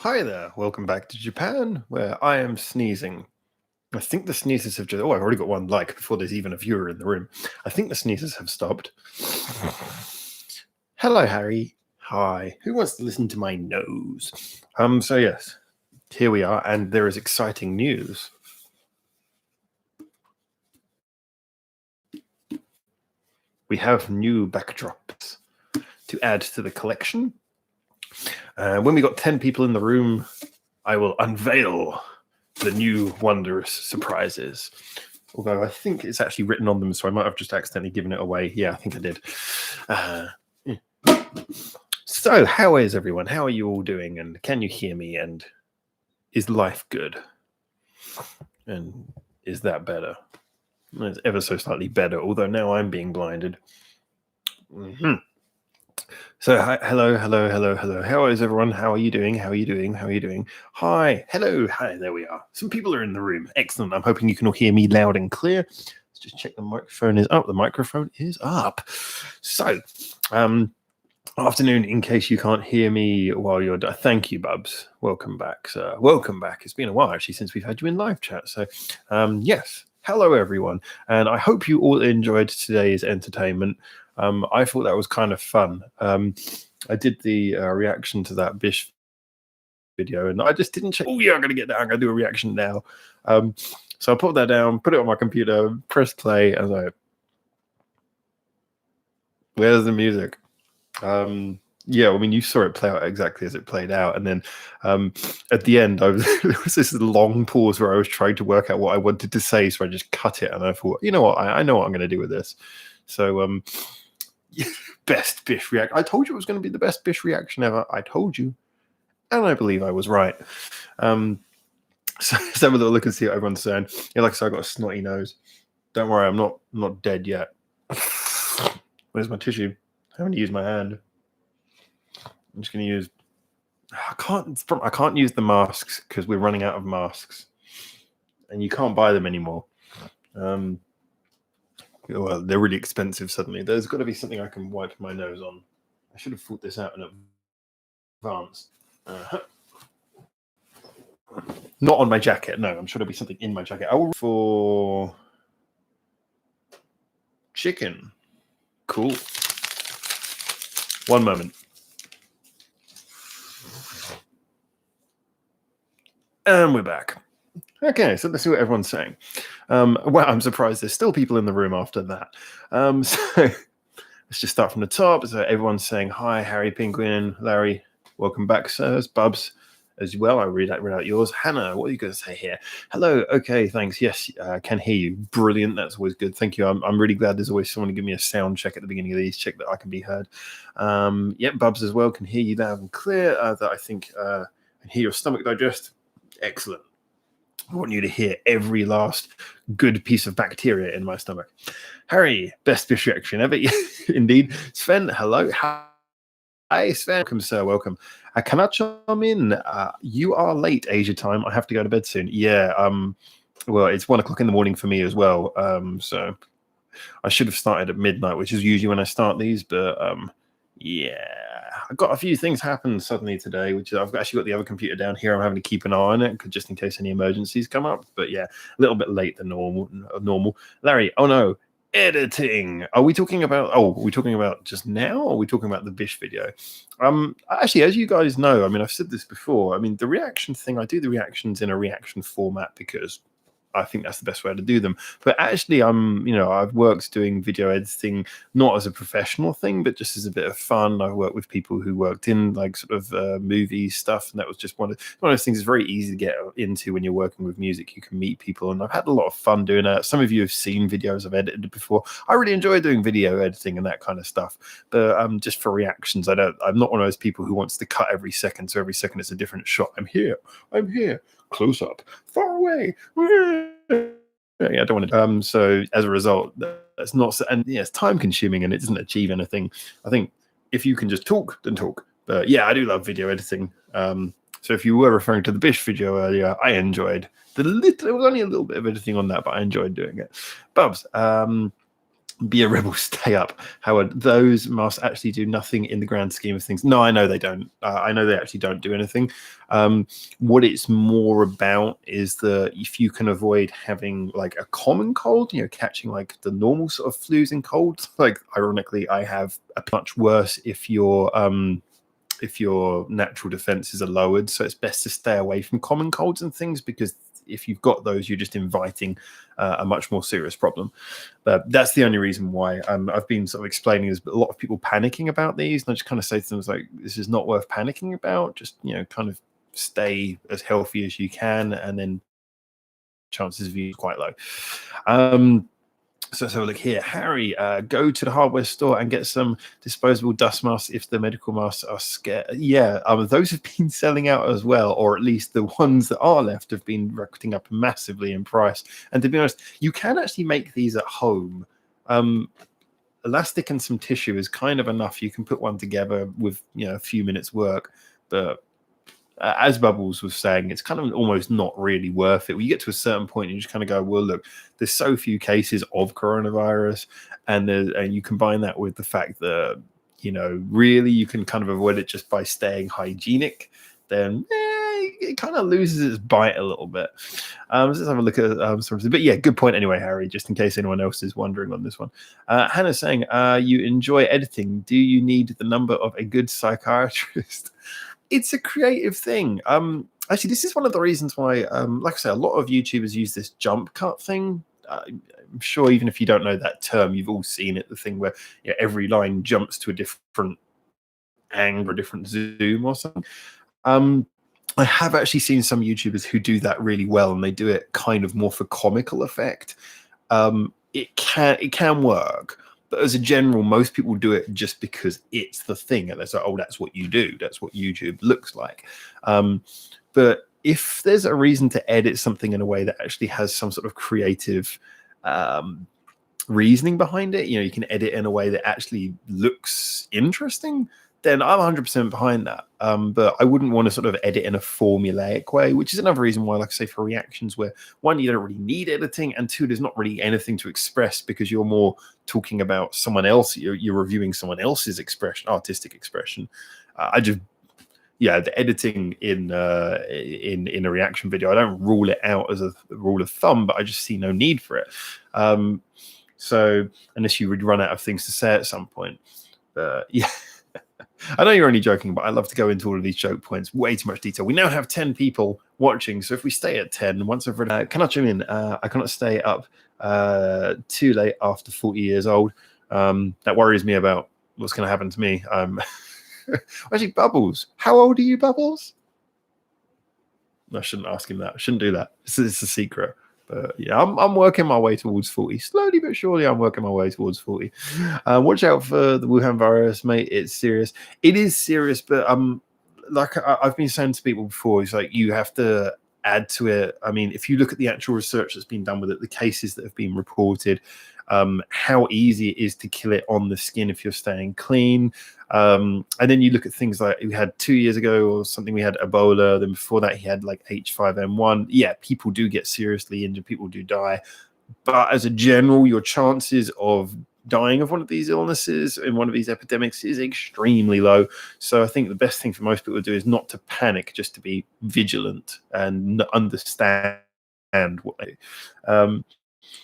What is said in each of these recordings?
Hi there, welcome back to Japan, where I am sneezing. I think the sneezes have just. Oh, I've already got one like before there's even a viewer in the room. I think the sneezes have stopped. Hello, Harry. Hi. Who wants to listen to my nose? So yes, here we are, and there is exciting news. We have new backdrops to add to the collection. When we got 10 people in the room, I will unveil the new wondrous surprises. Although I think it's actually written on them, so I might have just accidentally given it away. Yeah, I think I did. So, how is everyone? How are you all doing? And can you hear me? And is life good? And is that better? It's ever so slightly better, although now I'm being blinded. Mm-hmm. So, hi, hello. How is everyone? How are you doing? Hi, hello, hi, there we are. Some people are in the room. Excellent. I'm hoping you can all hear me loud and clear. Let's just check the microphone is up. The microphone is up. So, afternoon, in case you can't hear me while you're thank you, Bubs. Welcome back, sir. Welcome back. It's been a while, actually, since we've had you in live chat. So, yes. Hello, everyone. And I hope you all enjoyed today's entertainment. I thought that was kind of fun. I did the reaction to that Bish video, and I just didn't check. Oh, yeah, I'm going to get that. I'm going to do a reaction now. So I put that down, put it on my computer, press play, and I was like, where's the music? Yeah, I mean, you saw it play out exactly as it played out, and then at the end, there was this long pause where I was trying to work out what I wanted to say, so I just cut it, and I thought, you know what, I know what I'm going to do with this. So, best Bish reaction. I told you it was going to be the best Bish reaction ever. I told you, and I believe I was right. So some of the look and see what everyone's saying. Yeah, like I said, I got a snotty nose. Don't worry, I'm not dead yet. Where's my tissue? I haven't used my hand. I'm just going to use. I can't use the masks because we're running out of masks, and you can't buy them anymore. Well, they're really expensive suddenly. There's got to be something I can wipe my nose on. I should have thought this out in advance. Not on my jacket. No, I'm sure there'll be something in my jacket. I will for chicken. Cool. One moment. And we're back. Okay, so let's see what everyone's saying. Well, I'm surprised there's still people in the room after that. So let's just start from the top. So everyone's saying, hi, Harry Penguin, Larry, welcome back, sirs. Bubs as well. I read out yours. Hannah, what are you going to say here? Hello. Okay, thanks. Yes, I can hear you. Brilliant. That's always good. Thank you. I'm really glad there's always someone to give me a sound check at the beginning of these, check that I can be heard. Yep, Bubs as well can hear you loud and clear. That I think I can hear your stomach digest. Excellent. I want you to hear every last good piece of bacteria in my stomach. Harry, best Bish reaction ever. Indeed. Sven, hello. Hi, Sven. Welcome, sir. Welcome. Can I chime in? You are late Asia time. I have to go to bed soon. Yeah. Well, it's 1 o'clock in the morning for me as well. So I should have started at midnight, which is usually when I start these. But yeah, I've got a few things happen suddenly today, which I've actually got the other computer down here. I'm having to keep an eye on it just in case any emergencies come up. But yeah, a little bit late than normal. Larry, oh no, editing. Are we talking about just now, or are we talking about the Bish video? Actually, as you guys know, I mean, I've said this before. I mean, the reaction thing, I do the reactions in a reaction format because I think that's the best way to do them. But actually, I've worked doing video editing not as a professional thing, but just as a bit of fun. I worked with people who worked in like sort of movie stuff, and that was just one of those things. It's very easy to get into when you're working with music. You can meet people, and I've had a lot of fun doing that. Some of you have seen videos I've edited before. I really enjoy doing video editing and that kind of stuff. But just for reactions, I'm not one of those people who wants to cut every second. So every second it's a different shot. I'm here, close up, far away. Yeah, I don't want to. So as a result, that's not. And yeah, it's time consuming and it doesn't achieve anything. I think if you can just talk, then talk. But yeah, I do love video editing. So if you were referring to the Bish video earlier, I enjoyed there was only a little bit of editing on that, but I enjoyed doing it. Bubs, Be a rebel, stay up. Howard, those masks actually do nothing in the grand scheme of things. No, I know they don't. I know they actually don't do anything. What it's more about is if you can avoid having like a common cold, catching like the normal sort of flus and colds. Like, ironically, I have a much worse if your natural defenses are lowered. So it's best to stay away from common colds and things, because if you've got those, you're just inviting a much more serious problem. But that's the only reason why I've been sort of explaining. There's a lot of people panicking about these, and I just kind of say to them, like, this is not worth panicking about. Just, kind of stay as healthy as you can, and then chances of you quite low. So look here, Harry, go to the hardware store and get some disposable dust masks if the medical masks are scared. Yeah, those have been selling out as well, or at least the ones that are left have been rocketing up massively in price. And to be honest, you can actually make these at home. Elastic and some tissue is kind of enough. You can put one together with a few minutes work, but as Bubbles was saying, it's kind of almost not really worth it. When you get to a certain point, you just kind of go, well, look, there's so few cases of coronavirus, and you combine that with the fact that, really you can kind of avoid it just by staying hygienic, then it kind of loses its bite a little bit. Let's have a look at something. But yeah, good point anyway, Harry, just in case anyone else is wondering on this one. Hannah's saying, you enjoy editing. Do you need the number of a good psychiatrist? It's a creative thing. Actually, this is one of the reasons why, like I say, a lot of YouTubers use this jump cut thing. I'm sure even if you don't know that term, you've all seen it, the thing where every line jumps to a different angle, a different zoom or something. I have actually seen some YouTubers who do that really well, and they do it kind of more for comical effect. It can work. But as a general, most people do it just because it's the thing, and it's like, oh, that's what you do. That's what YouTube looks like. But if there's a reason to edit something in a way that actually has some sort of creative reasoning behind it, you can edit in a way that actually looks interesting, then I'm 100% behind that. But I wouldn't want to sort of edit in a formulaic way, which is another reason why, like I say, for reactions where, one, you don't really need editing, and two, there's not really anything to express because you're more talking about someone else. You're reviewing someone else's artistic expression. The editing in a reaction video, I don't rule it out as a rule of thumb, but I just see no need for it. So unless you would run out of things to say at some point, yeah. I know you're only joking, but I love to go into all of these joke points, way too much detail. We now have 10 people watching, so if we stay at 10, once I've read, cannot zoom in. I cannot stay up too late after 40 years old. That worries me about what's going to happen to me. Actually, Bubbles, how old are you, Bubbles? I shouldn't ask him that. I shouldn't do that. It's a secret. But yeah, I'm working my way towards 40. Slowly but surely, I'm working my way towards 40. Watch out for the Wuhan virus, mate. It's serious. It is serious, but like I've been saying to people before, it's like you have to add to it. I mean, if you look at the actual research that's been done with it, the cases that have been reported, how easy it is to kill it on the skin if you're staying clean. And then you look at things like we had 2 years ago or something, we had Ebola. Then before that, he had like H5N1. Yeah, people do get seriously injured. People do die. But as a general, your chances of dying of one of these illnesses in one of these epidemics is extremely low. So I think the best thing for most people to do is not to panic, just to be vigilant and understand what they do.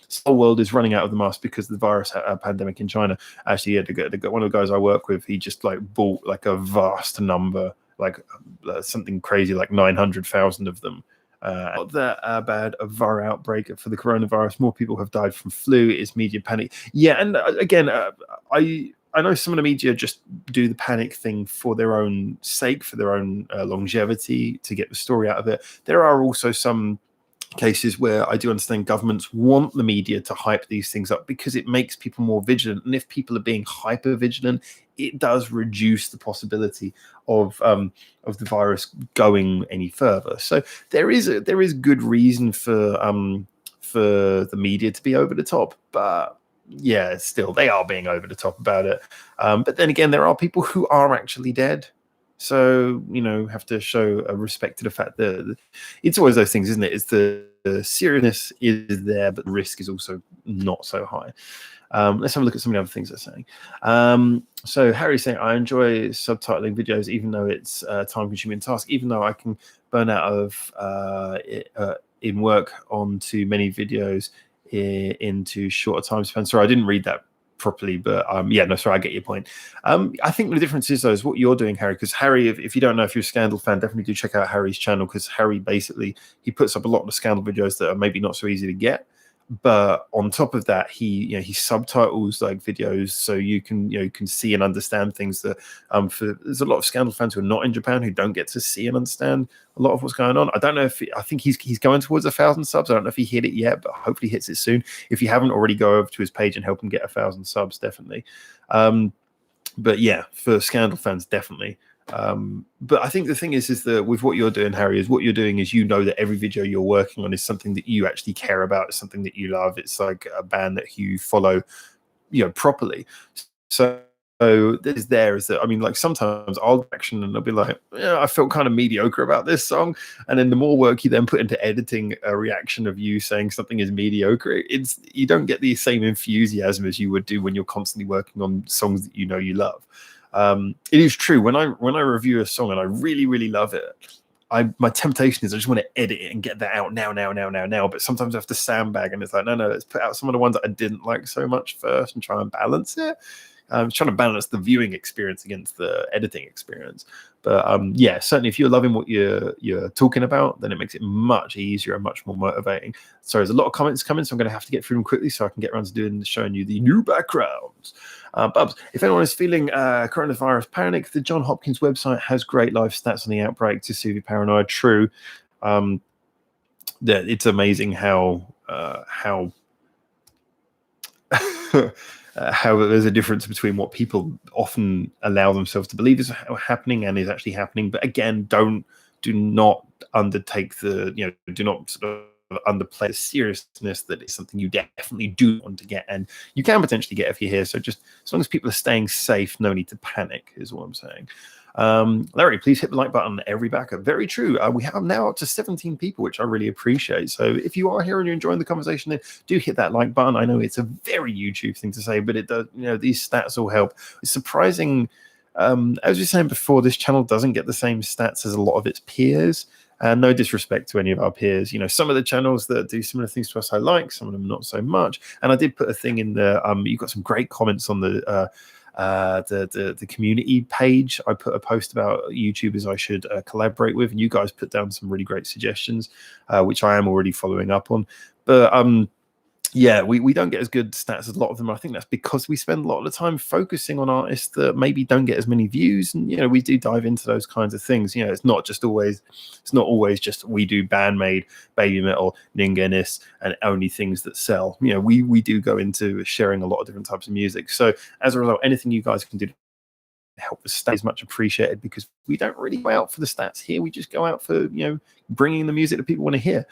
The whole world is running out of the mask because of the virus pandemic in China. Actually, one of the guys I work with, he just like bought like a vast number, like something crazy, like 900,000 of them. Not that bad a virus outbreak for the coronavirus. More people have died from flu. It's media panic. Yeah, and again, I know some of the media just do the panic thing for their own sake, for their own longevity, to get the story out of it. There are also some cases where I do understand governments want the media to hype these things up because it makes people more vigilant, and if people are being hyper vigilant, it does reduce the possibility of the virus going any further. So there is good reason for the media to be over the top, but yeah, still they are being over the top about it. But then again, there are people who are actually dead. So, have to show a respect to the fact that it's always those things, isn't it? It's the seriousness is there, but the risk is also not so high. Let's have a look at some of the other things they're saying. So Harry's saying, I enjoy subtitling videos, even though it's a time-consuming task, even though I can burn out of in work onto many videos into shorter time spans. Sorry, I didn't read that properly, but yeah, no, sorry, I get your point. I think the difference is, though, is what you're doing, Harry, because Harry, if you don't know, if you're a Scandal fan, definitely do check out Harry's channel, because Harry basically, he puts up a lot of the Scandal videos that are maybe not so easy to get. But on top of that, he subtitles like videos so you can see and understand things that there's a lot of Scandal fans who are not in Japan who don't get to see and understand a lot of what's going on. I don't know if I think he's going towards 1,000 subs. I don't know if he hit it yet, but hopefully he hits it soon. If you haven't already, go over to his page and help him get 1,000 subs, definitely. But yeah, for Scandal fans, definitely. But I think the thing is that with what you're doing, Harry, is what you're doing is, you know, that every video you're working on is something that you actually care about. It's something that you love. It's like a band that you follow, properly. So is that, I mean, like, sometimes I'll action and I'll be like, I felt kind of mediocre about this song, and then the more work you then put into editing a reaction of you saying something is mediocre, you don't get the same enthusiasm as you would do when you're constantly working on songs that you love. It is true, when I review a song and I really, really love it, my temptation is I just want to edit it and get that out now. But sometimes I have to sandbag, and it's like, no, let's put out some of the ones that I didn't like so much first and try and balance it. I'm trying to balance the viewing experience against the editing experience. But yeah, certainly if you're loving what you're talking about, then it makes it much easier and much more motivating. So there's a lot of comments coming, so I'm going to have to get through them quickly so I can get around to showing you the new backgrounds. Bubs, if anyone is feeling coronavirus panic, the John Hopkins website has great live stats on the outbreak to soothe your paranoia. True. That it's amazing how how there's a difference between what people often allow themselves to believe is happening and is actually happening. But again, do not undertake do not sort of underplay the seriousness that it's something you definitely do want to get, and you can potentially get if you're here. So just as long as people are staying safe, no need to panic is what I'm saying. Larry, please hit the like button, every backer. Very true. We have now up to 17 people, which I really appreciate. So if you are here and you're enjoying the conversation, then do hit that like button. I know it's a very YouTube thing to say, but it does, these stats all help. It's surprising. As we were saying before, this channel doesn't get the same stats as a lot of its peers. And no disrespect to any of our peers. Some of the channels that do similar things to us I like, some of them not so much. And I did put a thing in there. You got some great comments on the community page. I put a post about YouTubers I should collaborate with, and you guys put down some really great suggestions, which I am already following up on. But yeah, we don't get as good stats as a lot of them. I think that's because we spend a lot of the time focusing on artists that maybe don't get as many views, and we do dive into those kinds of things. It's not always just we do Bandmade, Baby Metal, Ningenis, and only things that sell. We do go into sharing a lot of different types of music. So as a result, anything you guys can do to help us stay is much appreciated, because we don't really go out for the stats here. We just go out for bringing the music that people want to hear.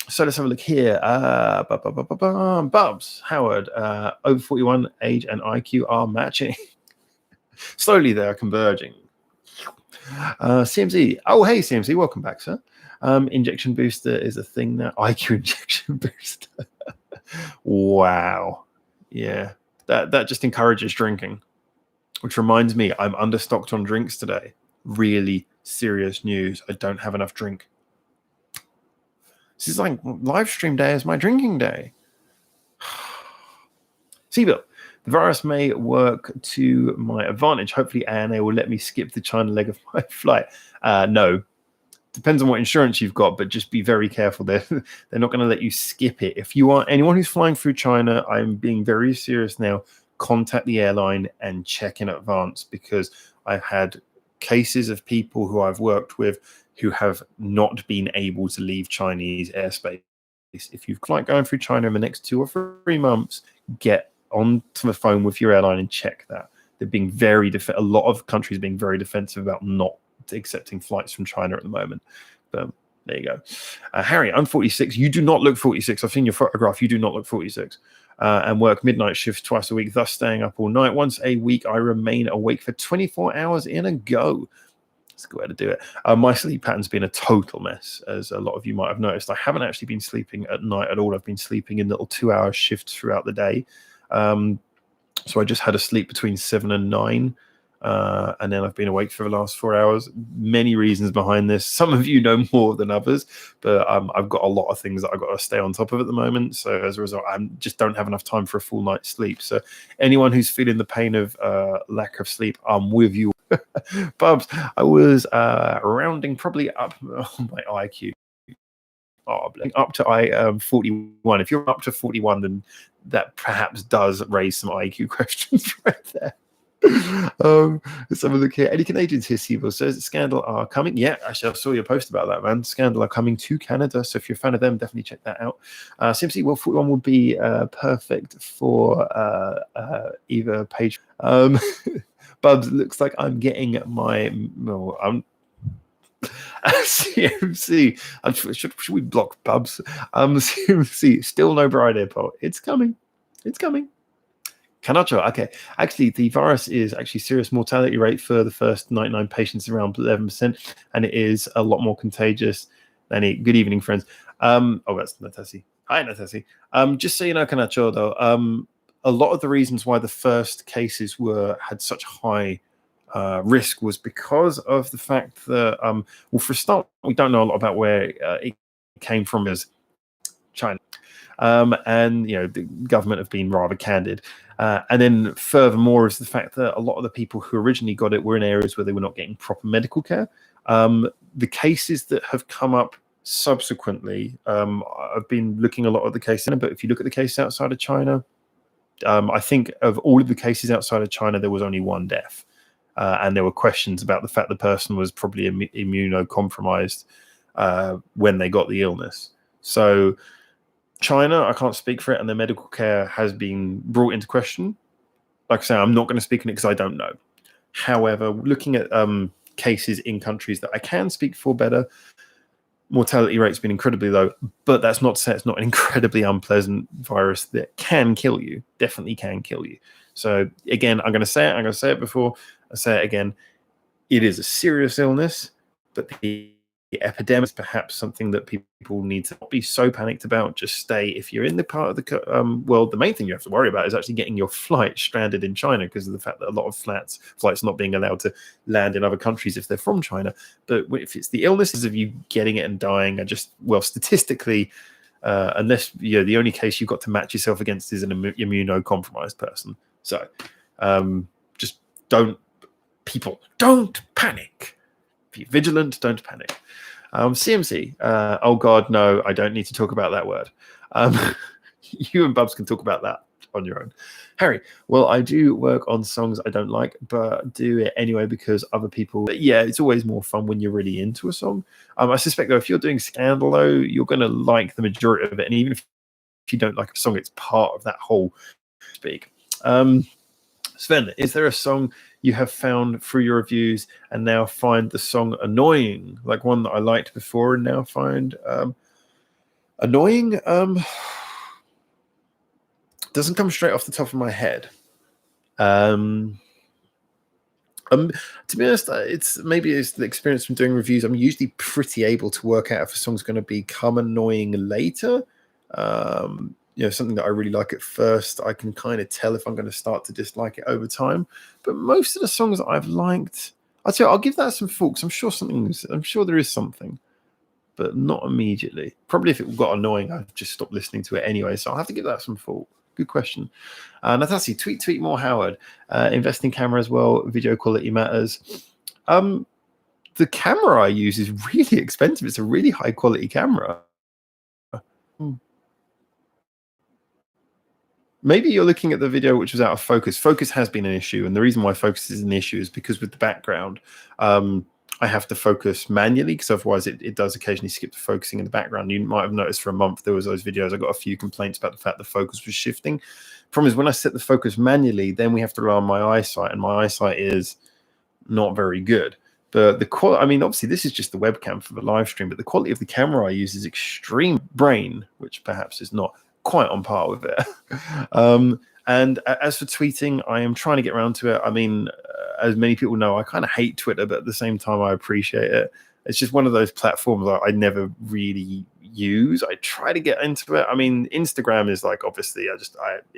So let's have a look here. Bubs, Howard, over 41, age and IQ are matching. Slowly they are converging. CMZ. Oh, hey, CMZ. Welcome back, sir. Injection booster is a thing now. IQ injection booster. Wow. Yeah. That just encourages drinking. Which reminds me, I'm understocked on drinks today. Really serious news. I don't have enough drink. This is like live stream day is my drinking day. Seabill, the virus may work to my advantage. Hopefully, ANA will let me skip the China leg of my flight. No. Depends on what insurance you've got, but just be very careful. They're not going to let you skip it. If you are anyone who's flying through China, I'm being very serious now. Contact the airline and check in advance, because I've had cases of people who I've worked with who have not been able to leave Chinese airspace. If you've like going through China in the next 2 or 3 months, get onto the phone with your airline and check that. They're being very a lot of countries being very defensive about not accepting flights from China at the moment. But there you go. Harry, I'm 46. You do not look 46. I've seen your photograph. You do not look 46. And work midnight shifts twice a week, thus staying up all night. Once a week, I remain awake for 24 hours in a go. That's a good way to do it. My sleep pattern's been a total mess, as a lot of you might have noticed. I haven't actually been sleeping at night at all. I've been sleeping in little 2-hour shifts throughout the day. So I just had a sleep between 7 and 9. And then I've been awake for the last 4 hours. Many reasons behind this. Some of you know more than others, but I've got a lot of things that I've got to stay on top of at the moment. So as a result, I just don't have enough time for a full night's sleep. So anyone who's feeling the pain of lack of sleep, I'm with you. Bubs, I was rounding probably up my IQ. Up to 41. If you're up to 41, then that perhaps does raise some IQ questions right there. Let's have a look here. Any Canadians here? Siebel says Scandal are coming. Yeah, actually, I saw your post about that, man. Scandal are coming to Canada, so if you're a fan of them, definitely check that out. CMC, well, 41 would be perfect for either page. Bubs, looks like I'm getting my. Well, I'm. CMC, should we block Bubs? CMC, still no Bride Airport. It's coming. It's coming. Canacho, okay. Actually, the virus is actually serious mortality rate for the first 99 patients around 11%, and it is a lot more contagious than it. Good evening, friends. Oh, that's Natasi. Hi, Natasi. Just so you know, Canacho, though, a lot of the reasons why the first cases had such high risk was because of the fact that, well, for a start, we don't know a lot about where it came from as China. And the government have been rather candid. And then furthermore is the fact that a lot of the people who originally got it were in areas where they were not getting proper medical care. The cases that have come up subsequently, I've been looking a lot at the cases, but if you look at the cases outside of China, I think of all of the cases outside of China, there was only one death. And there were questions about the fact the person was probably immunocompromised when they got the illness. So China, I can't speak for it, and their medical care has been brought into question. Like I say, I'm not going to speak on it because I don't know. However, looking at cases in countries that I can speak for better, mortality rate's been incredibly low, but that's not to say it's not an incredibly unpleasant virus that can kill you, definitely can kill you. So again, I'm going to say it before, I say it again, it is a serious illness, but the epidemic is perhaps something that people need to not be so panicked about. Just stay, if you're in the part of the world, the main thing you have to worry about is actually getting your flight stranded in China because of the fact that a lot of flights not being allowed to land in other countries if they're from China. But if it's the illnesses of you getting it and dying, are just, well, statistically, unless the only case you've got to match yourself against is an immunocompromised person. So just don't panic. Be vigilant, don't panic. CMC, oh God, no, I don't need to talk about that word. You and Bubs can talk about that on your own. Harry, well, I do work on songs I don't like, but do it anyway because other people, but yeah, it's always more fun when you're really into a song. I suspect, though, if you're doing Scandal, though, you're going to like the majority of it. And even if you don't like a song, it's part of that whole speak. Sven, is there a song you have found through your reviews and now find the song annoying, like one that I liked before and now find annoying? Doesn't come straight off the top of my head. To be honest, it's the experience from doing reviews. I'm usually pretty able to work out if a song's going to become annoying later. Something that I really like at first, I can kind of tell if I'm going to start to dislike it over time. But most of the songs that I've liked, I'll give that some thought. I'm sure there is something, but not immediately. Probably if it got annoying, I'd just stop listening to it anyway. So I'll have to give that some thought. Good question. Natasi, tweet more Howard. Invest in camera as well. Video quality matters. The camera I use is really expensive. It's a really high quality camera. Maybe you're looking at the video which was out of focus. Focus has been an issue, and the reason why focus is an issue is because with the background, I have to focus manually because otherwise it does occasionally skip the focusing in the background. You might have noticed for a month there was those videos. I got a few complaints about the fact the focus was shifting. Problem is when I set the focus manually, then we have to rely on my eyesight, and my eyesight is not very good. But the quality, I mean, obviously this is just the webcam for the live stream, but the quality of the camera I use is extreme. Brain, which perhaps is not quite on par with it. And as for tweeting, I am trying to get around to it. I mean, as many people know, I kind of hate Twitter, but at the same time, I appreciate it. It's just one of those platforms I never really use. I try to get into it. I mean, Instagram is like, obviously,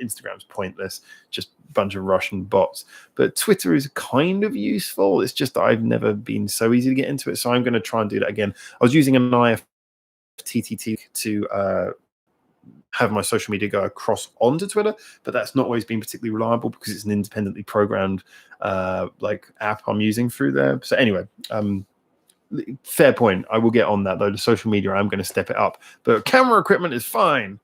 Instagram's pointless, just a bunch of Russian bots. But Twitter is kind of useful. It's just that I've never been so easy to get into it. So I'm going to try and do that again. I was using an IFTTT to have my social media go across onto Twitter, but that's not always been particularly reliable because it's an independently programmed like app I'm using through there. So anyway, fair point. I will get on that though. The social media, I'm going to step it up, but camera equipment is fine.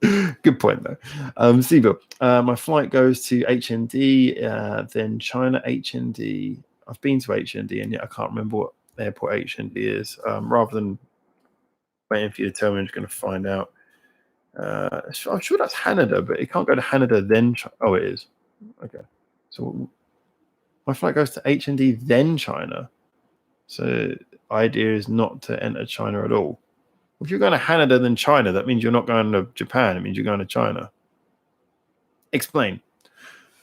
Good point though. Steve, my flight goes to HND, then China HND. I've been to HND and yet I can't remember what airport HND is. Rather than waiting for you to tell me, I'm just going to find out. I'm sure that's Haneda, but it can't go to Haneda then. Oh, it is. Okay. So my flight goes to HND then China. So idea is not to enter China at all. If you're going to Haneda then China, that means you're not going to Japan. It means you're going to China. Explain.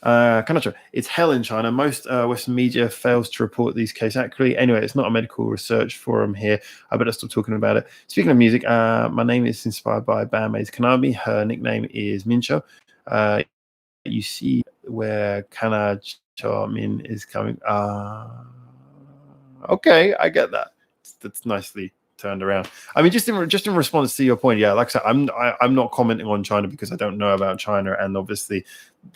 Kanacho, it's hell in China. Most Western media fails to report these cases accurately. Anyway, it's not a medical research forum here. I better stop talking about it. Speaking of music, my name is inspired by bandmates Kanami. Her nickname is Mincho. You see where Kana Min is coming. Okay, I get that. That's nicely turned around. I mean, just in response to your point, yeah, like I said, I'm not commenting on China because I don't know about China, and obviously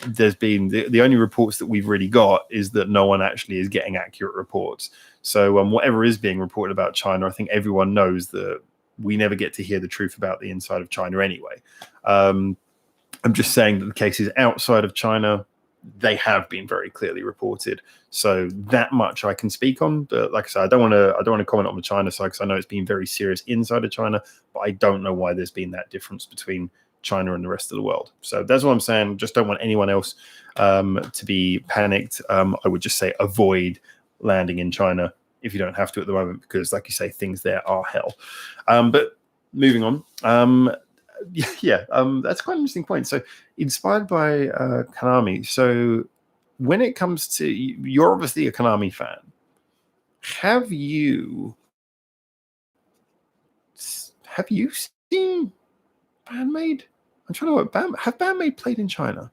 there's been the only reports that we've really got is that no one actually is getting accurate reports. So whatever is being reported about China, I think everyone knows that we never get to hear the truth about the inside of China anyway. I'm just saying that the cases outside of China, they have been very clearly reported. So that much I can speak on. But like I said, I don't want to comment on the China side because I know it's been very serious inside of China, but I don't know why there's been that difference between China and the rest of the world. So that's what I'm saying. Just don't want anyone else to be panicked. I would just say avoid landing in China if you don't have to at the moment, because like you say, things there are hell. But moving on. That's quite an interesting point. So inspired by Konami. So when it comes to, you're obviously a Konami fan. Have you seen Bandmade? I'm trying to know have Bandmade played in China?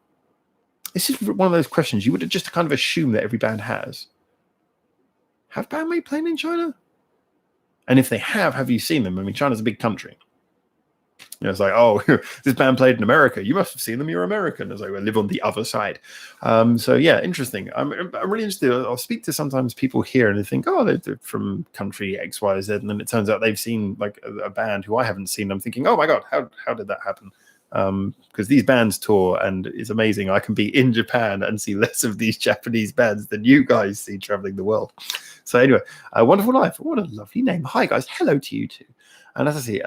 This is one of those questions you would just kind of assume that every band has. Have Bandmade played in China? And if they have you seen them? I mean, China's a big country. You know, it's like, oh, this band played in America. You must have seen them. You're American. It's like, we live on the other side. So yeah, interesting. I'm really interested. I'll speak to sometimes people here and they think, oh, they're from country X, Y, Z, and then it turns out they've seen like a band who I haven't seen. I'm thinking, oh my god, how did that happen? Because these bands tour and it's amazing. I can be in Japan and see less of these Japanese bands than you guys see traveling the world. So anyway, Wonderful Life. What a lovely name. Hi guys. Hello to you too. And as I see,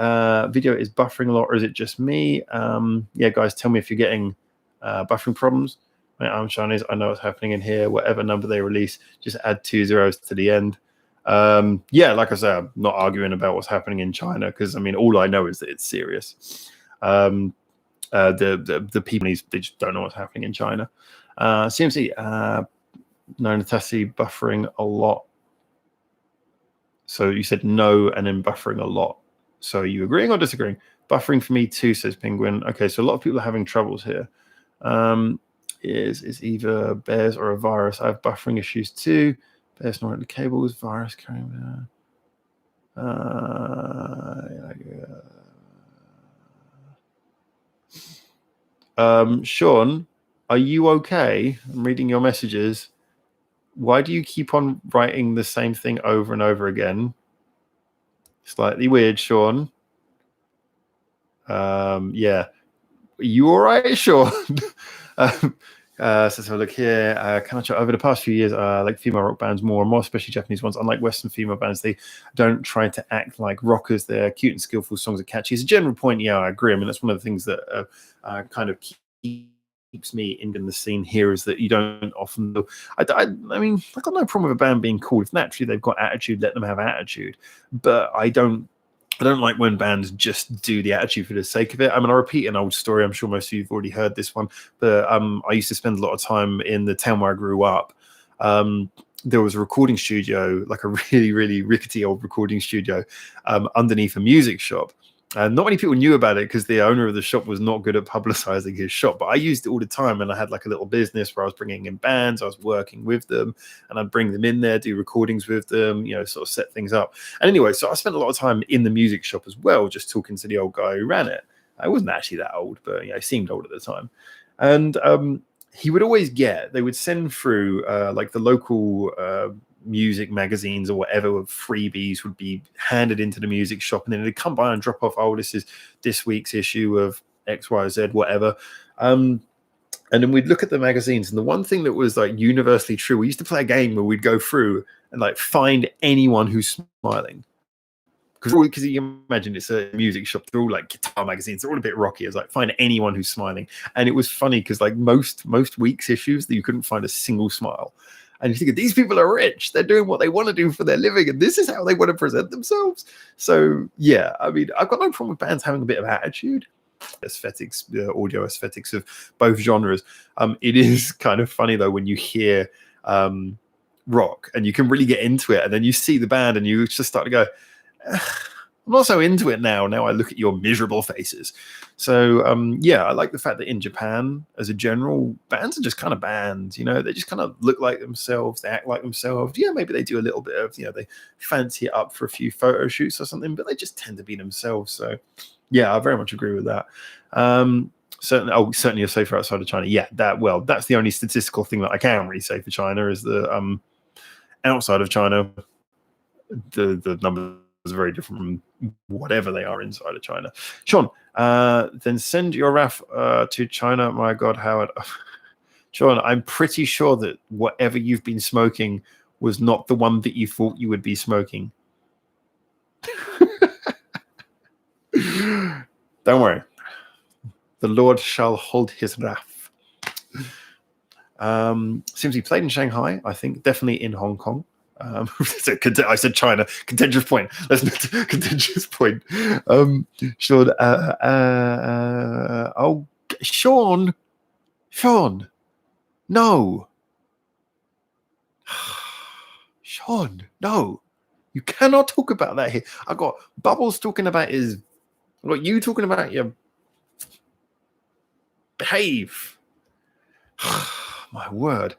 video is buffering a lot, or is it just me? Yeah, guys, tell me if you're getting buffering problems. I'm Chinese. I know what's happening in here. Whatever number they release, just add 2 zeros to the end. Yeah, like I said, I'm not arguing about what's happening in China because, I mean, all I know is that it's serious. The people, they just don't know what's happening in China. CMC, no, Natassi, buffering a lot. So you said no and then buffering a lot. So are you agreeing or disagreeing? Buffering for me too, says Penguin. Okay, so a lot of people are having troubles here. Is either bears or a virus. I have buffering issues too. Bears snoring the cables, virus carrying. Sean, are you okay? I'm reading your messages. Why do you keep on writing the same thing over and over again? Slightly weird, Sean. Yeah. You all right, Sean? So let's have a look here. Over the past few years, I like female rock bands more and more, especially Japanese ones. Unlike Western female bands, they don't try to act like rockers. They're cute and skillful. Songs are catchy. It's a general point. Yeah, I agree. I mean, that's one of the things that kind of keeps me in the scene here is that you don't often know. I mean, I got no problem with a band being cool. If naturally they've got attitude, let them have attitude. But I don't like when bands just do the attitude for the sake of it. I mean, I'll repeat an old story. I'm sure most of you have already heard this one. But I used to spend a lot of time in the town where I grew up. there was a recording studio, like a really, really rickety old recording studio underneath a music shop. Not many people knew about it because the owner of the shop was not good at publicizing his shop, but I used it all the time, and I had like a little business where I was bringing in bands, I was working with them, and I'd bring them in there, do recordings with them, sort of set things up. And anyway, so I spent a lot of time in the music shop as well, just talking to the old guy who ran it. I wasn't actually that old, but he seemed old at the time. And he would always they would send through like the local music magazines or whatever with freebies would be handed into the music shop, and then they'd come by and drop off, this is this week's issue of XYZ, whatever. And then we'd look at the magazines, and the one thing that was like universally true, we used to play a game where we'd go through and like find anyone who's smiling. Because you imagine it's a music shop, they're all like guitar magazines, they're all a bit rocky. It's like find anyone who's smiling. And it was funny because like most weeks' issues, that you couldn't find a single smile. And you think, these people are rich, they're doing what they want to do for their living, and this is how they want to present themselves. So yeah, I mean, I've got no problem with bands having a bit of attitude. Aesthetics, audio aesthetics of both genres. It is kind of funny though when you hear rock and you can really get into it, and then you see the band and you just start to go, I'm not so into it now. Now I look at your miserable faces. So I like the fact that in Japan, as a general, bands are just kind of bands. They just kind of look like themselves. They act like themselves. Yeah, maybe they do a little bit of, they fancy it up for a few photo shoots or something, but they just tend to be themselves. So yeah, I very much agree with that. Certainly a safer outside of China. Yeah, that's the only statistical thing that I can really say for China is that outside of China, the numbers are very different from whatever they are inside of China. Sean, then send your RAF to China. My God, Howard. Sean, I'm pretty sure that whatever you've been smoking was not the one that you thought you would be smoking. Don't worry. The Lord shall hold his wrath. Seems he played in Shanghai, I think, definitely in Hong Kong. I said China. Contentious point. Let's not contentious point. Sean. Sean. No. Sean. No. You cannot talk about that here. I got Bubbles talking about his. I got you talking about your. Behave. My word.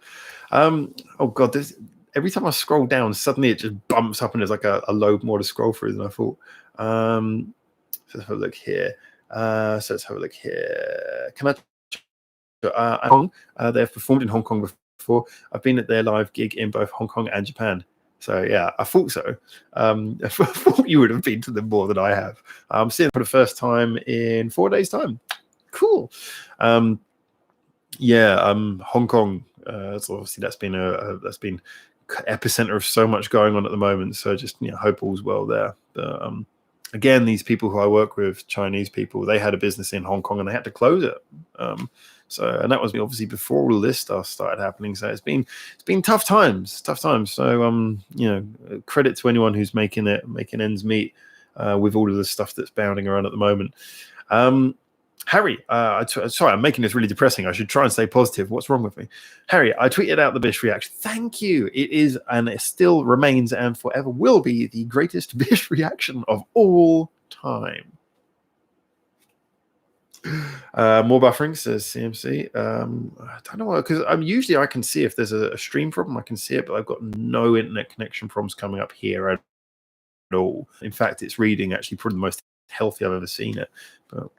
Oh God. Every time I scroll down, suddenly it just bumps up and there's like a load more to scroll through than I thought. Let's have a look here. Can I? They've performed in Hong Kong before. I've been at their live gig in both Hong Kong and Japan. So yeah, I thought so. I thought you would have been to them more than I have. I'm seeing them for the first time in 4 days' time. Cool. Hong Kong. So obviously that's been epicenter of so much going on at the moment. So just hope all's well there. But again, these people who I work with, Chinese people, they had a business in Hong Kong and they had to close it. And that was obviously before all this stuff started happening. So it's been tough times. So credit to anyone who's making ends meet with all of the stuff that's bounding around at the moment. Harry, sorry, I'm making this really depressing. I should try and stay positive. What's wrong with me? Harry, I tweeted out the Bish reaction. Thank you. It is, and it still remains and forever will be the greatest Bish reaction of all time. More buffering, says CMC. I don't know why, because usually I can see if there's a stream problem, I can see it, but I've got no internet connection problems coming up here at all. In fact, it's reading actually probably the most healthy I've ever seen it. But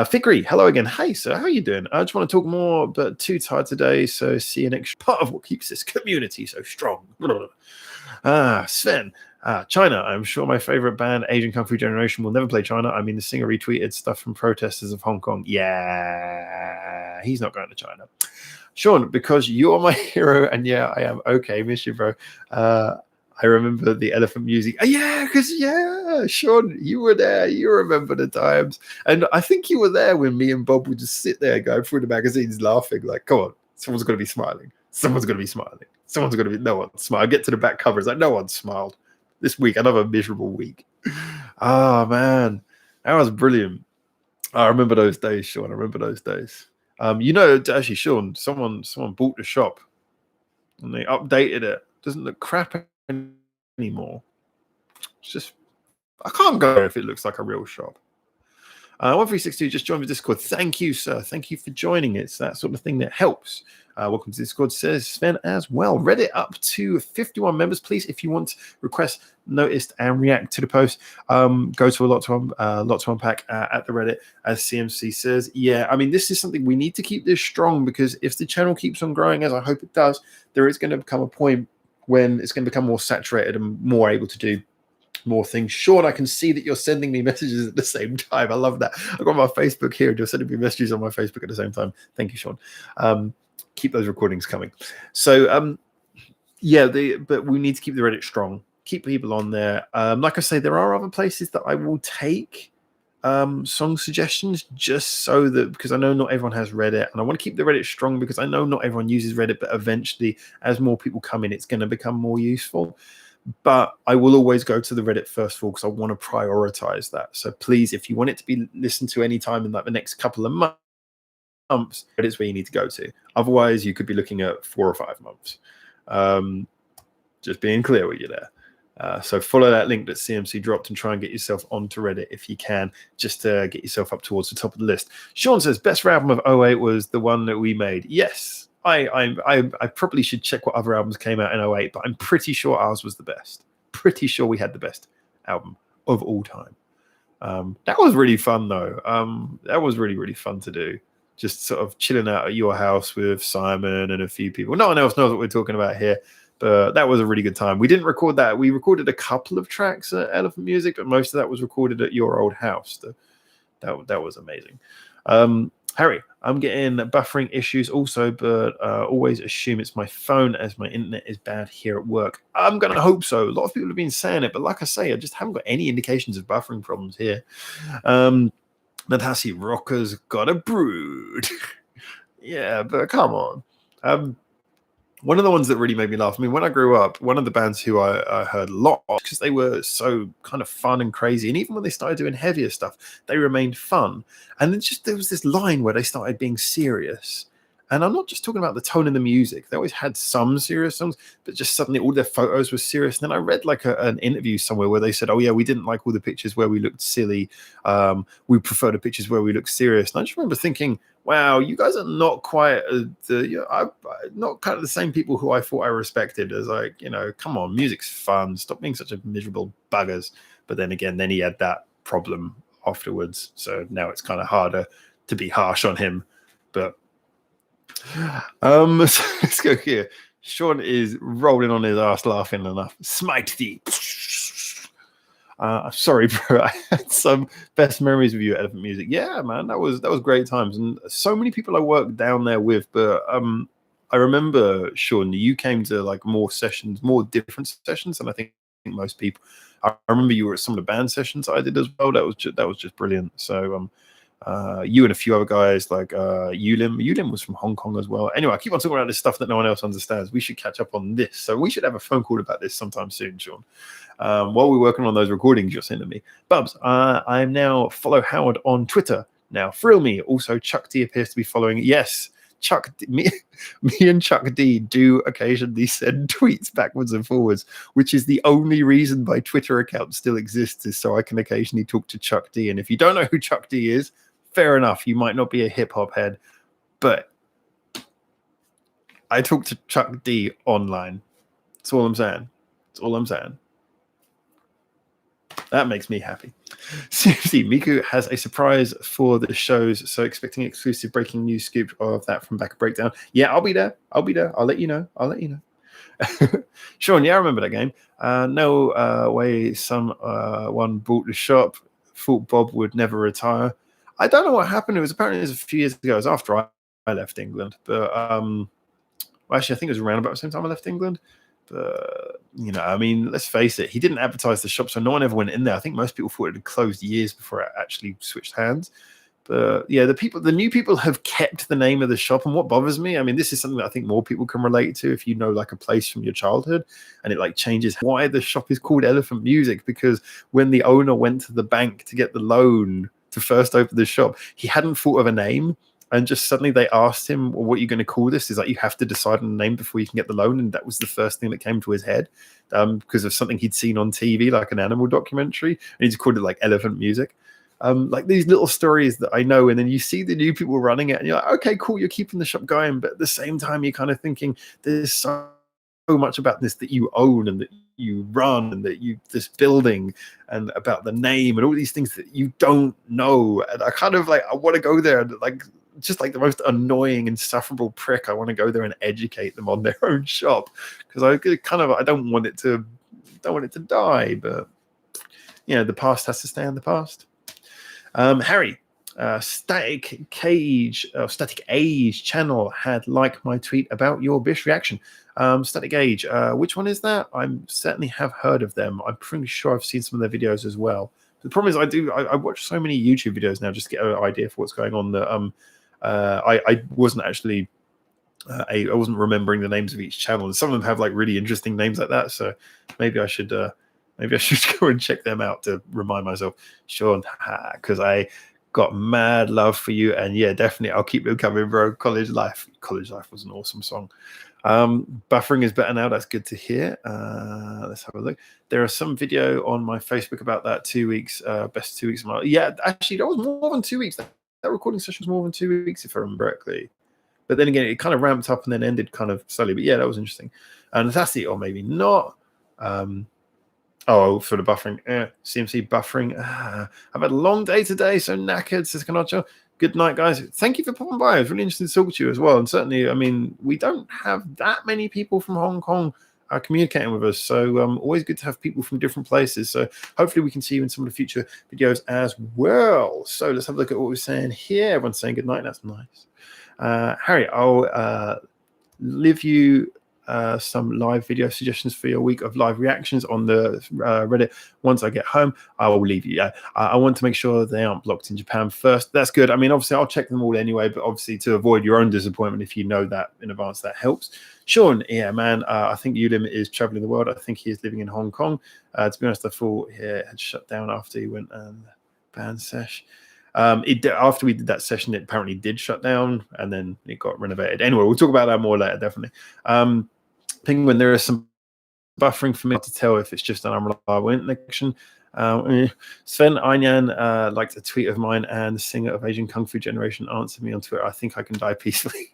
Fikri, hello again. Hey sir, how are you doing? I just want to talk more, but too tired today, so see you next. Part of what keeps this community so strong. Sven, China. I'm sure my favorite band, Asian Kung Fu Generation, will never play China. I mean, the singer retweeted stuff from protesters of Hong Kong. Yeah, he's not going to China. Sean, because you are my hero, and yeah, I am. Okay, miss you, bro. I remember the elephant music. Sean, you were there. You remember the times. And I think you were there when me and Bob would just sit there going through the magazines laughing like, come on, someone's going to be smiling. Someone's going to be smiling. Someone's going to be, no one smiled. I get to the back covers like, no one smiled. This week, another miserable week. Oh, man. That was brilliant. I remember those days, Sean. I remember those days. Actually, Sean, someone bought the shop and they updated it. Doesn't look crap anymore. It's just, I can't go if it looks like a real shop. 1362 just joined the Discord. Thank you, sir. Thank you for joining. It's that sort of thing that helps. Welcome to Discord, says Sven as well. Reddit up to 51 members. Please, if you want to request, noticed, and react to the post, go to a lot to unpack at the Reddit, as CMC says. Yeah, I mean, this is something we need to keep this strong, because if the channel keeps on growing, as I hope it does, there is going to become a point when it's going to become more saturated and more able to do more things. Sean, I can see that you're sending me messages at the same time. I love that. I've got my Facebook here and you're sending me messages on my Facebook at the same time. Thank you, Sean. Keep those recordings coming. So yeah, but we need to keep the Reddit strong, keep people on there. Like I say, there are other places that I will take song suggestions, just so that, because I know not everyone has Reddit, and I want to keep the Reddit strong because I know not everyone uses Reddit, but eventually as more people come in, it's going to become more useful. But I will always go to the Reddit first of all, because I want to prioritize that. So please, if you want it to be listened to any time in like the next couple of months, Reddit's where you need to go to. Otherwise, you could be looking at 4 or 5 months. Just being clear with you there. So follow that link that CMC dropped and try and get yourself onto Reddit if you can, just to get yourself up towards the top of the list. Sean says, best album of 08 was the one that we made. Yes. I probably should check what other albums came out in 08, but I'm pretty sure ours was the best. Pretty sure we had the best album of all time. That was really fun, though. That was really, really fun to do. Just sort of chilling out at your house with Simon and a few people. No one else knows what we're talking about here, but that was a really good time. We didn't record that. We recorded a couple of tracks at Elephant Music, but most of that was recorded at your old house. That was amazing. Harry, I'm getting buffering issues also, but always assume it's my phone as my internet is bad here at work. I'm going to hope so. A lot of people have been saying it, but like I say, I just haven't got any indications of buffering problems here. Natasi Rocker's got a brood. Yeah, but come on. One of the ones that really made me laugh, I mean, when I grew up, one of the bands who I heard a lot, because they were so kind of fun and crazy, and even when they started doing heavier stuff, they remained fun. And then just there was this line where they started being serious. And I'm not just talking about the tone of the music. They always had some serious songs, but just suddenly all their photos were serious. And then I read like an interview somewhere where they said, oh yeah, we didn't like all the pictures where we looked silly. We prefer the pictures where we looked serious. And I just remember thinking, wow, you guys are not quite not kind of the same people who I thought I respected. As like, come on, music's fun. Stop being such a miserable buggers. But then again, then he had that problem afterwards. So now it's kind of harder to be harsh on him. But so let's go here. Sean is rolling on his ass laughing enough. Smite thee. Sorry, bro. I had some best memories with you at Elephant Music. Yeah, man, that was great times, and so many people I worked down there with. But I remember, Sean, you came to like more different sessions than I think most people. I remember you were at some of the band sessions I did as well. That was just brilliant. So you and a few other guys like Yulim was from Hong Kong as well. Anyway, I keep on talking about this stuff that no one else understands. We should catch up on this. So we should have a phone call about this sometime soon, Sean. While we're working on those recordings you're sending me. Bubs, I am now follow Howard on Twitter. Now, Thrill Me. Also, Chuck D appears to be following. Yes, me and Chuck D do occasionally send tweets backwards and forwards, which is the only reason my Twitter account still exists, is so I can occasionally talk to Chuck D. And if you don't know who Chuck D is, fair enough, you might not be a hip-hop head, but I talk to Chuck D online. That's all I'm saying. That makes me happy. Seriously, Miku has a surprise for the shows, so expecting exclusive breaking news scoop of that from Back Breakdown. Yeah, I'll be there. I'll let you know. Sean, yeah, I remember that game. No way someone bought the shop. Thought Bob would never retire. I don't know what happened. It was a few years ago. It was after I left England. But actually, I think it was around about the same time I left England. But, I mean, let's face it. He didn't advertise the shop, so no one ever went in there. I think most people thought it had closed years before it actually switched hands. But, yeah, the new people have kept the name of the shop. And what bothers me, I mean, this is something that I think more people can relate to if you know, like, a place from your childhood. And it, like, changes why the shop is called Elephant Music. Because when the owner went to the bank to get the loan to first open the shop, he hadn't thought of a name. and just suddenly they asked him, well, what are you going to call this? Is like, you have to decide on a name before you can get the loan. And that was the first thing that came to his head, because of something he'd seen on TV, like an animal documentary, and he just called it like Elephant Music. Like these little stories that I know, and then you see the new people running it and you're like, okay, cool, you're keeping the shop going, but at the same time you're kind of thinking there's so much about this that you own and that you run and that you this building and about the name and all these things that you don't know. And I kind of like, I want to go there and like, just like the most annoying, insufferable prick, I want to go there and educate them on their own shop, because I don't want it to die, but you know, the past has to stay in the past. Harry, Static Age channel had liked my tweet about your Bish reaction. Static Age, which one is that? I certainly have heard of them. I'm pretty sure I've seen some of their videos as well. The problem is I watch so many YouTube videos now just to get an idea for what's going on that I wasn't actually I wasn't remembering the names of each channel, and some of them have like really interesting names like that. So maybe I should go and check them out to remind myself. Sean, because I got mad love for you, and yeah, definitely I'll keep it coming, bro. College Life was an awesome song. Buffering is better now. That's good to hear. Let's have a look. There are some video on my Facebook about that 2 weeks, best 2 weeks of my life. Yeah, actually, that was more than 2 weeks. That recording session was more than 2 weeks, if I remember correctly. But then again, it kind of ramped up and then ended kind of slowly. But yeah, that was interesting. And that's it, or maybe not. Oh, for the buffering, CMC buffering. I've had a long day today, so knackered, says Canacho. Good night, guys. Thank you for popping by. It was really interesting to talk to you as well. And certainly, I mean, we don't have that many people from Hong Kong communicating with us. So always good to have people from different places. So hopefully we can see you in some of the future videos as well. So let's have a look at what we're saying here. Everyone's saying good night. That's nice. Harry, I'll leave you some live video suggestions for your week of live reactions on the Reddit. Once I get home, I will leave you. I want to make sure they aren't blocked in Japan first. That's good. I mean, obviously, I'll check them all anyway, but obviously to avoid your own disappointment, if you know that in advance, that helps. Sean, yeah, man, I think Yulim is traveling the world. I think he is living in Hong Kong. To be honest, I thought he had shut down after he went and band sesh. After we did that session, it apparently did shut down, and then it got renovated. Anyway, we'll talk about that more later, definitely. Penguin, there is some buffering for me to tell if it's just an unreliable internet connection. Sven Einyan liked a tweet of mine, and the singer of Asian Kung Fu Generation answered me on Twitter. I think I can die peacefully.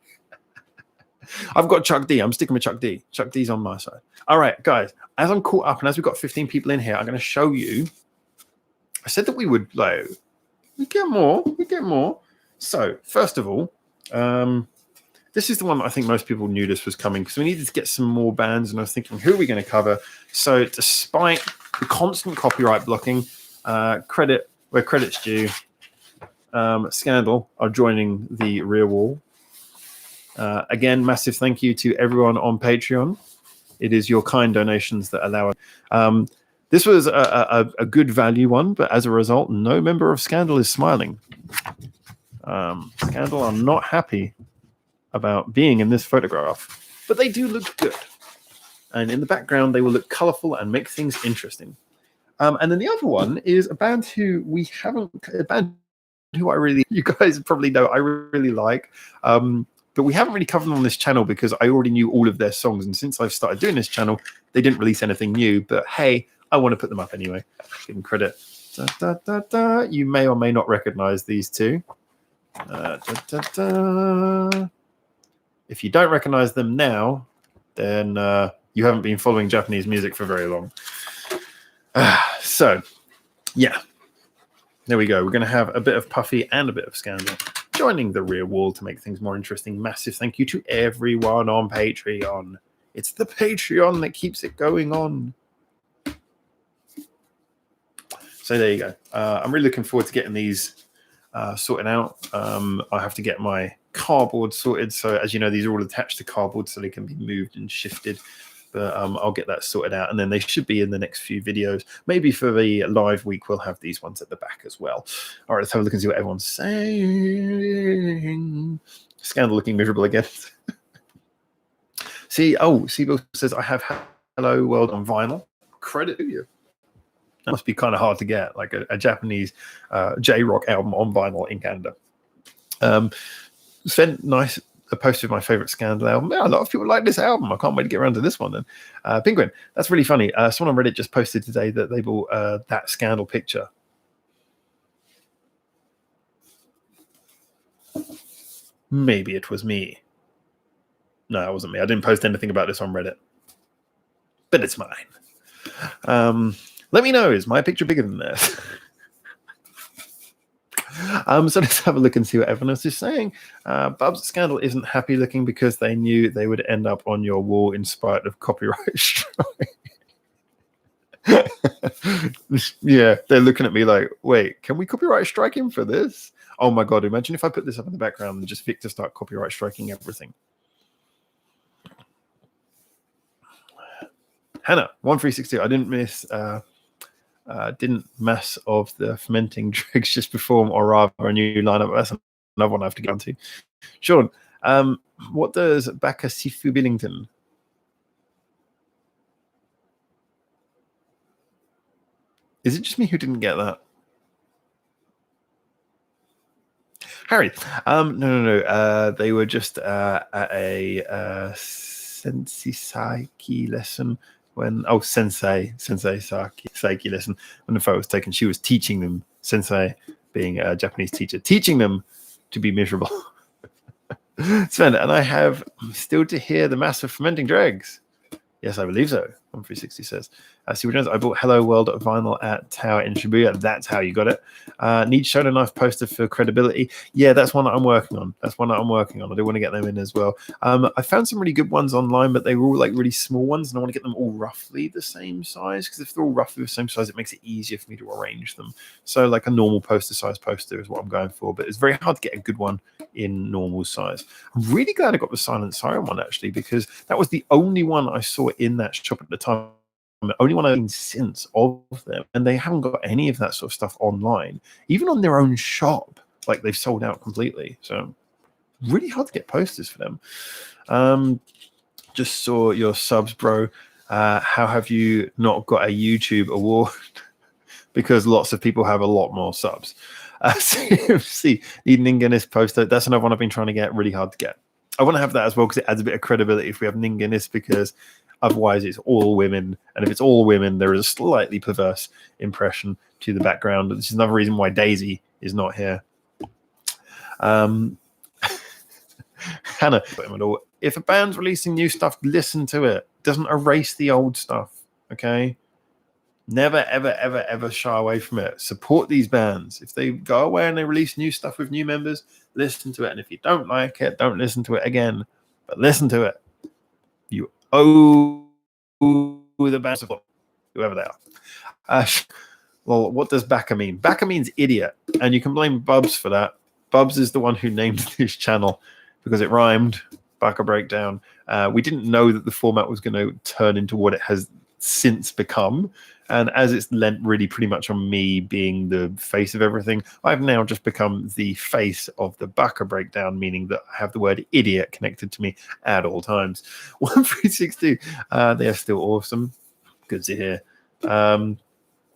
I've got Chuck D. I'm sticking with Chuck D. Chuck D's on my side. All right, guys, as I'm caught up and as we've got 15 people in here, I'm going to show you. I said that we would, like, we get more. So, first of all, this is the one that I think most people knew this was coming, because we needed to get some more bands, and I was thinking, who are we going to cover? So, despite the constant copyright blocking, credit where credit's due, Scandal are joining the rear wall. Again, massive thank you to everyone on Patreon. It is your kind donations that allow it. This was a good value one, but as a result, no member of Scandal is smiling. Scandal are not happy about being in this photograph, but they do look good. And in the background, they will look colorful and make things interesting. And then the other one is a band who you guys probably know I really like. But we haven't really covered them on this channel because I already knew all of their songs. And since I've started doing this channel, they didn't release anything new. But hey, I want to put them up anyway. Give them credit. You may or may not recognize these two. If you don't recognize them now, then you haven't been following Japanese music for very long. So, yeah. There we go. We're going to have a bit of Puffy and a bit of Scandal joining the rear wall to make things more interesting. Massive thank you to everyone on Patreon. It's the Patreon that keeps it going on. So there you go. I'm really looking forward to getting these sorted out. I have to get my cardboard sorted. So as you know, these are all attached to cardboard so they can be moved and shifted. But I'll get that sorted out, and then they should be in the next few videos. Maybe for the live week, we'll have these ones at the back as well. All right, let's have a look and see what everyone's saying. Scandal looking miserable again. Seabill says, I have Hello World on vinyl. Credit to you. That must be kind of hard to get, like a Japanese J-rock album on vinyl in Canada. Sven, nice. A post of my favorite Scandal album. Yeah, a lot of people like this album. I can't wait to get around to this one then. Penguin, that's really funny. Someone on Reddit just posted today that they bought that Scandal picture. Maybe it was me. No, it wasn't me. I didn't post anything about this on Reddit. But it's mine. Let me know. Is my picture bigger than this? So let's have a look and see what everyone else is saying. Bubs Scandal isn't happy looking because they knew they would end up on your wall in spite of copyright strike. Yeah, they're looking at me like, wait, can we copyright strike him for this? Oh my god, imagine if I put this up in the background and just Victor start copyright striking everything. Hannah, 1362. I didn't mess of the fermenting dregs just perform, or rather a new lineup. That's another one I have to get onto. Sean, what does Baka Sifu Billington? Is it just me who didn't get that? Harry, no. They were just at a Sensei Saiki lesson when Sensei Saiki lesson when the photo was taken. She was teaching them, Sensei being a Japanese teacher, teaching them to be miserable. Sven, and I have still to hear the massive fermenting dregs. Yes, I believe so. 1360 says. Steve Jones, I bought Hello World vinyl at Tower in Shibuya. That's how you got it. Need Shonen Knife poster for credibility. Yeah, that's one that I'm working on. I do want to get them in as well. I found some really good ones online, but they were all like really small ones, and I want to get them all roughly the same size, because if they're all roughly the same size, it makes it easier for me to arrange them. So like a normal poster size poster is what I'm going for, but it's very hard to get a good one in normal size. I'm really glad I got the Silent Siren one, actually, because that was the only one I saw in that shop at the time. The only one I've seen since of them, and they haven't got any of that sort of stuff online, even on their own shop. Like, they've sold out completely. So really hard to get posters for them. Just saw your subs, bro. How have you not got a YouTube award? Because lots of people have a lot more subs. See, need Ninganis poster. That's another one I've been trying to get. Really hard to get. I want to have that as well because it adds a bit of credibility if we have Ninganis, because otherwise it's all women, and if it's all women, there is a slightly perverse impression to the background. This is another reason why Daisy is not here. Hannah, if a band's releasing new stuff, listen to it. Doesn't erase the old stuff, okay? Never, ever shy away from it. Support these bands. If they go away and they release new stuff with new members, listen to it. And if you don't like it, don't listen to it again. But listen to it. You owe the band support, whoever they are. Well, what does Baka mean? Baka means idiot. And you can blame Bubs for that. Bubs is the one who named this channel because it rhymed. Baka Breakdown. We didn't know that the format was going to turn into what it has since become, and as it's lent really pretty much on me being the face of everything, I've now just become the face of the Baka Breakdown, meaning that I have the word idiot connected to me at all times. 1362, they are still awesome. Good to hear.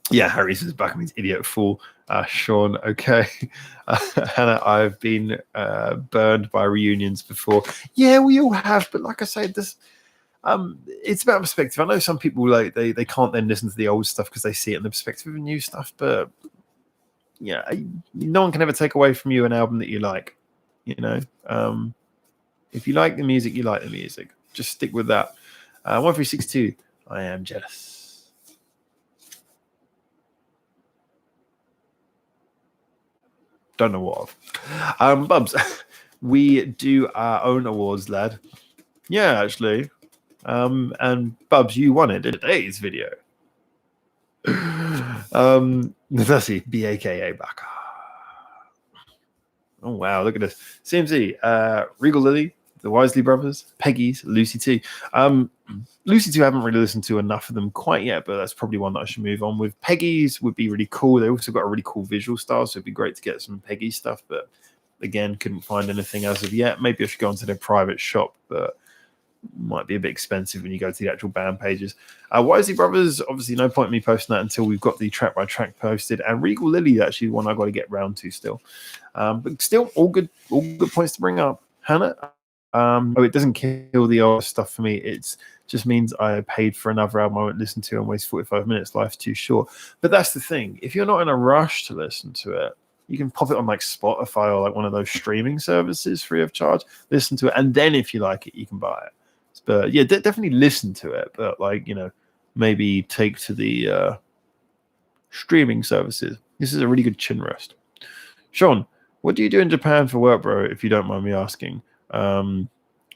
Yeah, Harry says Baka means idiot, fool. Sean, okay. Hannah, I've been burned by reunions before. Yeah, we all have, but like I said, this it's about perspective. I know some people like they can't then listen to the old stuff because they see it in the perspective of new stuff, but yeah, no one can ever take away from you an album that you like. You know, if you like the music, you like the music. Just stick with that. 1362, I am jealous. Don't know what of. Bubs, we do our own awards, lad. Yeah, actually. And Bubs, you won it in today's video. Navasi, BAKA Baka. Oh wow, look at this. CMC, Regal Lily, the Wisely Brothers, Peggy's, Lucy T. Lucy T, I haven't really listened to enough of them quite yet, but that's probably one that I should move on with. Peggy's would be really cool. They also got a really cool visual style, so it'd be great to get some Peggy stuff, but again, couldn't find anything as of yet. Maybe I should go into their private shop, but might be a bit expensive when you go to the actual band pages. Wisely Brothers, obviously no point in me posting that until we've got the track by track posted. And Regal Lily, actually one I got to get round to still. But still, all good points to bring up. Hannah, it doesn't kill the old stuff for me. It just means I paid for another album I won't listen to and waste 45 minutes. Life's too short. But that's the thing. If you're not in a rush to listen to it, you can pop it on like Spotify or like one of those streaming services free of charge, listen to it, and then if you like it, you can buy it. But yeah, definitely listen to it, but like, maybe take to the streaming services. This is a really good chin rest. Sean, what do you do in Japan for work, bro, if you don't mind me asking?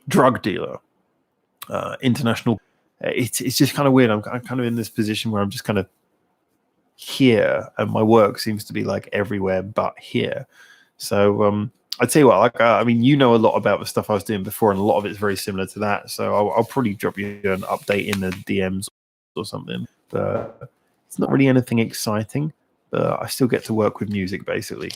Drug dealer, international. It's just kind of weird. I'm kind of in this position where I'm just kind of here, and my work seems to be like everywhere but here. So I'd tell you what, like I mean, you know a lot about the stuff I was doing before, and a lot of it's very similar to that. So I'll probably drop you an update in the DMs or something. But it's not really anything exciting. But I still get to work with music basically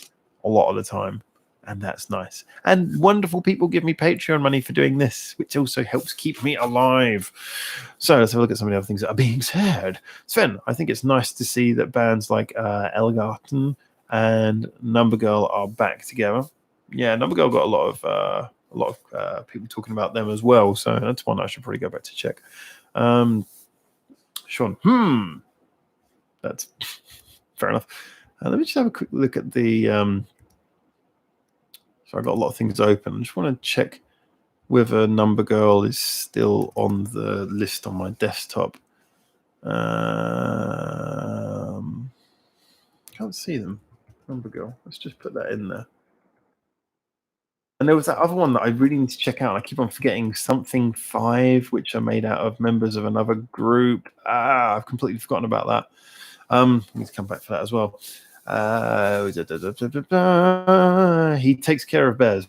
a lot of the time, and that's nice. And wonderful people give me Patreon money for doing this, which also helps keep me alive. So let's have a look at some of the other things that are being said. Sven, I think it's nice to see that bands like Elgarten and Number Girl are back together. Yeah, Number Girl got a lot of people talking about them as well. So that's one I should probably go back to check. Sean, that's fair enough. Let me just have a quick look at the. So I've got a lot of things open. I just want to check whether Number Girl is still on the list on my desktop. Can't see them. Number Girl. Let's just put that in there. And there was that other one that I really need to check out. I keep on forgetting, Something 5, which are made out of members of another group. I've completely forgotten about that. I need to come back for that as well. He takes care of bears.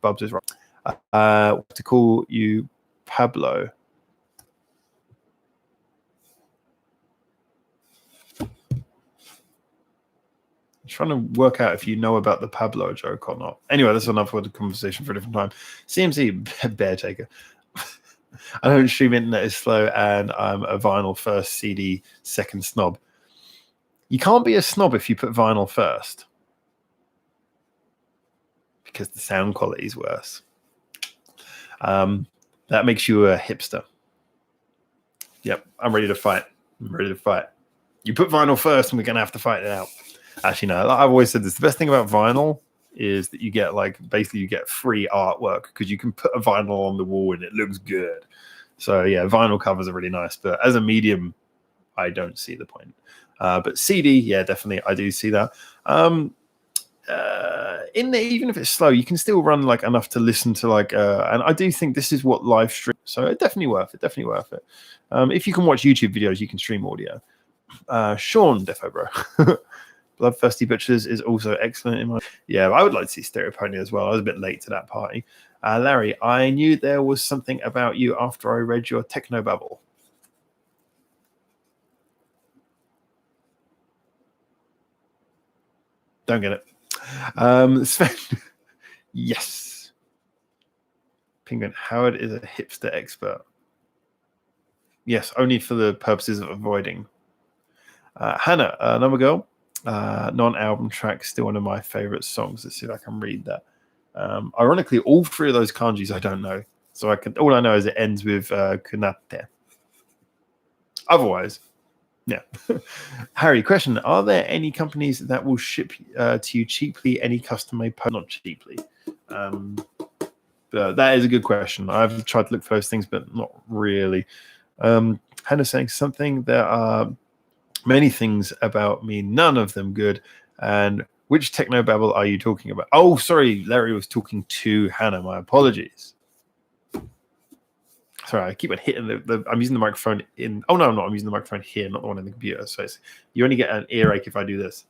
Bubs is right. To call you Pablo. I'm trying to work out if you know about the Pablo joke or not. Anyway, that's enough for the conversation for a different time. CMC Bear Taker. I don't stream internet is slow, and I'm a vinyl first, CD second snob. You can't be a snob if you put vinyl first, because the sound quality is worse. That makes you a hipster. Yep, I'm ready to fight. You put vinyl first, and we're gonna have to fight it out. Actually, no. I've always said this. The best thing about vinyl is that you get you get free artwork because you can put a vinyl on the wall and it looks good. So yeah, vinyl covers are really nice, but as a medium, I don't see the point. But CD, yeah, definitely, I do see that. In there, even if it's slow, you can still run like enough to listen to and I do think this is what live stream. So definitely worth it. If you can watch YouTube videos, you can stream audio. Sean Defo, bro. Bloodthirsty Butchers is also excellent in my. Yeah, I would like to see Stereopony as well. I was a bit late to that party. Larry, I knew there was something about you after I read your Technobabble. Don't get it. Sven. Yes. Penguin Howard is a hipster expert. Yes, only for the purposes of avoiding. Hannah, Number Girl. Non-album track, still one of my favorite songs. Let's see if I can read that. Ironically, all three of those kanjis I don't know, so all I know is it ends with kunate. Otherwise, yeah. Harry, question: are there any companies that will ship to you cheaply any custom-made not cheaply? But that is a good question. I've tried to look for those things, but not really. Hannah saying something. There are many things about me, none of them good. And which Technobabble are you talking about? Oh, sorry, Larry was talking to Hannah. My apologies. Sorry, I keep on hitting I'm using the microphone in. Oh, no, I'm not. I'm using the microphone here, not the one in the computer. So you only get an earache if I do this.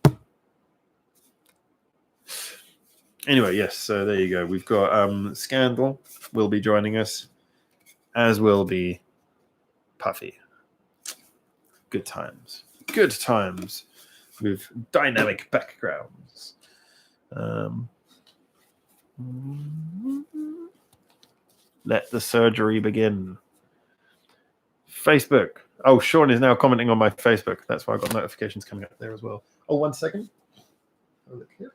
Anyway, yes, so there you go. We've got Scandal will be joining us, as will be Puffy. Good times with dynamic backgrounds. Let the surgery begin. Facebook. Oh, Sean is now commenting on my Facebook. That's why I got notifications coming up there as well. Oh, 1 second. Oh, look here.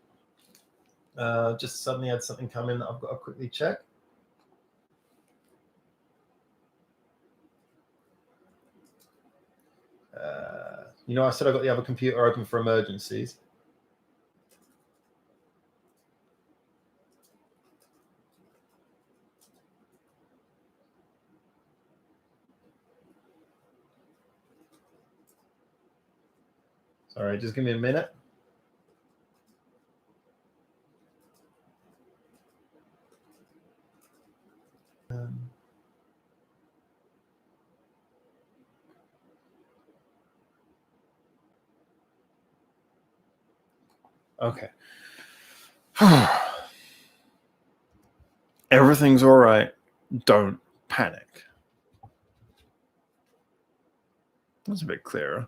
Just suddenly had something come in that I've got to quickly check. I said I got the other computer open for emergencies. Sorry, just give me a minute. Okay. Everything's all right. Don't panic. That's a bit clearer.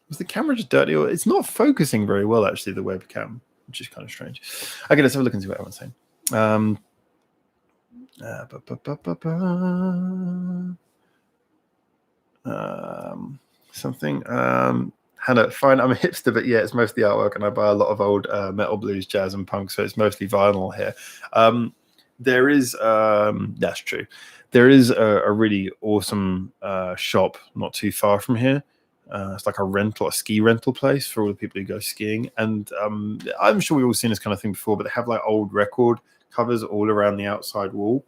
Was the camera just dirty? Or it's not focusing very well, actually, the webcam, which is kind of strange. Okay, let's have a look and see what everyone's saying. Something. Hannah, fine. I'm a hipster, but yeah, it's mostly artwork, and I buy a lot of old metal, blues, jazz, and punk, so it's mostly vinyl here. There is, that's true. There is a really awesome shop not too far from here. It's like a ski rental place for all the people who go skiing. And I'm sure we've all seen this kind of thing before, but they have like old record covers all around the inside wall.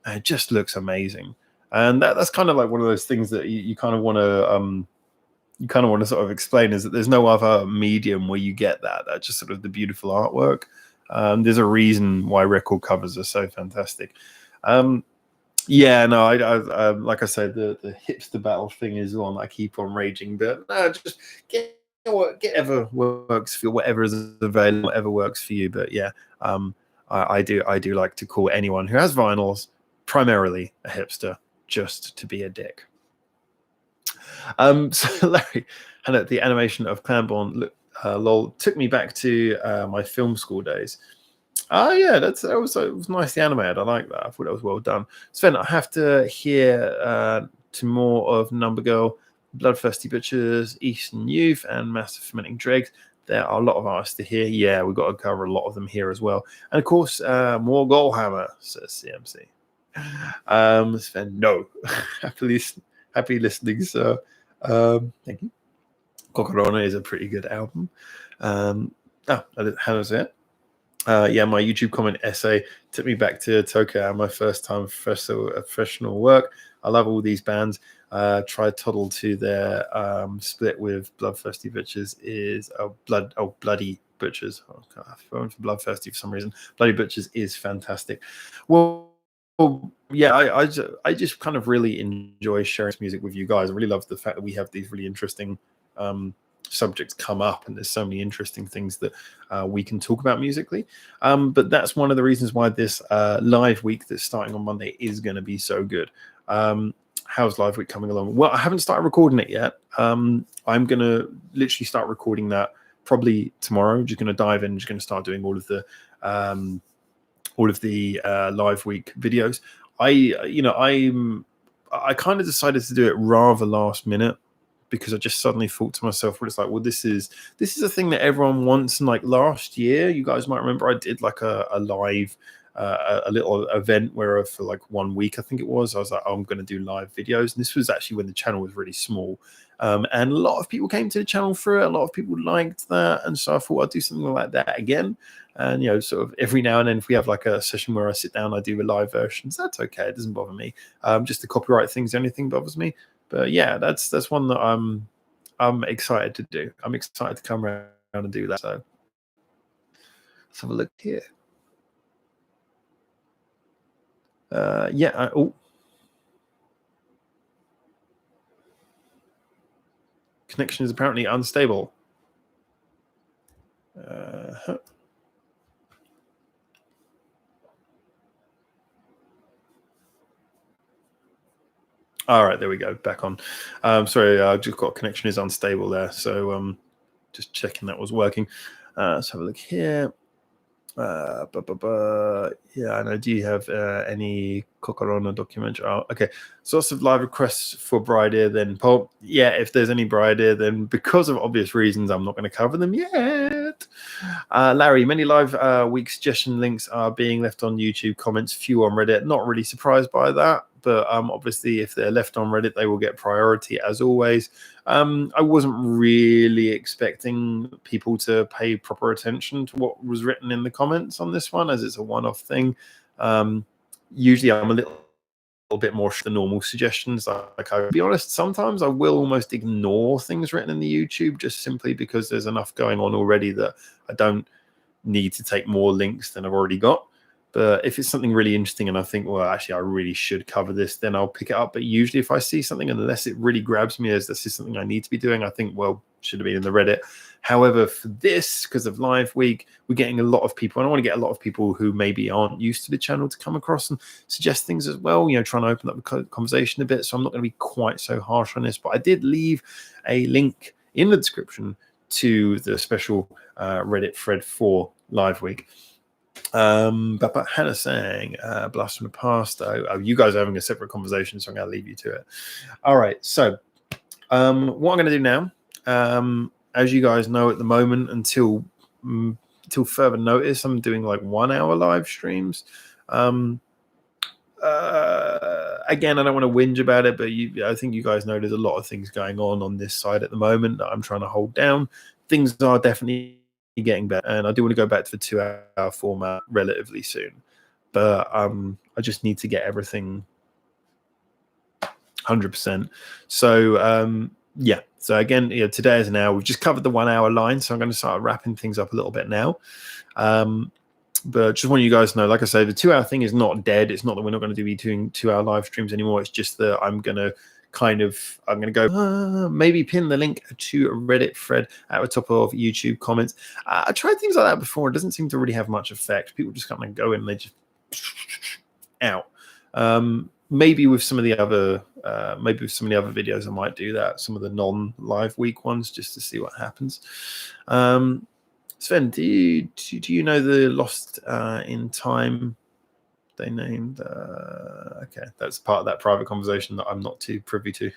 And it just looks amazing. And that's kind of like one of those things that you kind of want to sort of explain, is that there's no other medium where you get that. That's just sort of the beautiful artwork. There's a reason why record covers are so fantastic. Yeah, no, I like I said, the hipster battle thing is one I keep on raging, but no, just get whatever works for you, whatever is available, whatever works for you. But yeah, I do like to call anyone who has vinyls primarily a hipster, just to be a dick. So Larry, and the animation of Clamborn lol took me back to my film school days. Oh yeah, it was nicely animated. I like that. I thought that was well done. Sven, I have to hear to more of Number Girl, Bloodthirsty Butchers, Eastern Youth, and Massive Fermenting Dregs. There are a lot of artists to hear. Yeah, we've got to cover a lot of them here as well. And of course, more Goldhammer, says CMC. Sven, no. Happy listening, sir. Thank you. Cocorona is a pretty good album. How was it? Yeah, my YouTube comment essay took me back to Tokyo and my first time professional work. I love all these bands. Tried Toddle to their split with Bloodthirsty Butchers is Bloody Butchers. Oh, God, I've gone for Bloodthirsty for some reason. Bloody Butchers is fantastic. Well, yeah, I just kind of really enjoy sharing music with you guys. I really love the fact that we have these really interesting subjects come up, and there's so many interesting things that we can talk about musically. But that's one of the reasons why this live week that's starting on Monday is going to be so good. How's live week coming along? Well, I haven't started recording it yet. I'm going to literally start recording that probably tomorrow. Just going to dive in, just going to start doing all of the live week videos. I kind of decided to do it rather last minute, because I just suddenly thought to myself, well, it's like, well, this is a thing that everyone wants. And like last year, you guys might remember, I did like a live, a little event where for like 1 week, I think it was, I was like, oh, I'm going to do live videos. And this was actually when the channel was really small. And a lot of people came to the channel for it. A lot of people liked that. And so I thought I'd do something like that again. And, sort of every now and then, if we have like a session where I sit down, I do a live versions, that's okay. It doesn't bother me. Just the copyright thing's the only thing that bothers me. But yeah, that's one that I'm excited to do. I'm excited to come around and do that. So let's have a look here. Connection is apparently unstable. All right, there we go. Back on. Sorry, I just got connection is unstable there. So just checking that was working. Let's have a look here. Yeah, I know. Do you have any Kokorona documentary? Oh, okay. Source of live requests for Bride Ear, then Paul. Yeah, if there's any Bride Ear, then because of obvious reasons, I'm not going to cover them yet. Larry, many live week suggestion links are being left on YouTube comments, few on Reddit. Not really surprised by that, but obviously, if they're left on Reddit, they will get priority as always. I wasn't really expecting people to pay proper attention to what was written in the comments on this one, as it's a one-off thing. Usually, I'm a little bit more the normal suggestions. Like, I'll be honest, sometimes I will almost ignore things written in the YouTube just simply because there's enough going on already that I don't need to take more links than I've already got. But if it's something really interesting and I think, well, actually, I really should cover this, then I'll pick it up. But usually, if I see something, unless it really grabs me as this is something I need to be doing, I think, well, should have been in the Reddit. However, for this, because of Live Week, we're getting a lot of people, and I want to get a lot of people who maybe aren't used to the channel to come across and suggest things as well, trying to open up the conversation a bit. So I'm not going to be quite so harsh on this, but I did leave a link in the description to the special Reddit thread for Live Week. But Hannah saying, blast from the past. You guys are having a separate conversation, so I'm going to leave you to it. All right. So, what I'm going to do now, as you guys know, at the moment, until further notice, I'm doing like 1 hour live streams. Again, I don't want to whinge about it, but I think you guys know there's a lot of things going on this side at the moment that I'm trying to hold down. Things are definitely getting better, and I do want to go back to the 2 hour format relatively soon, but I just need to get everything 100%. So yeah, so again, today is an hour. We've just covered the 1 hour line, so I'm going to start wrapping things up a little bit now. But just want you guys to know, like I say, the 2 hour thing is not dead. It's not that we're not going to be doing 2 hour live streams anymore. It's just that I'm going to go maybe pin the link to a Reddit thread at the top of YouTube comments. I tried things like that before. It doesn't seem to really have much effect. People just kind of go in and they just out. Maybe with some of the other videos I might do that, some of the non-live week ones, just to see what happens. Sven, do you know the Lost in Time they named? Okay, that's part of that private conversation that I'm not too privy to.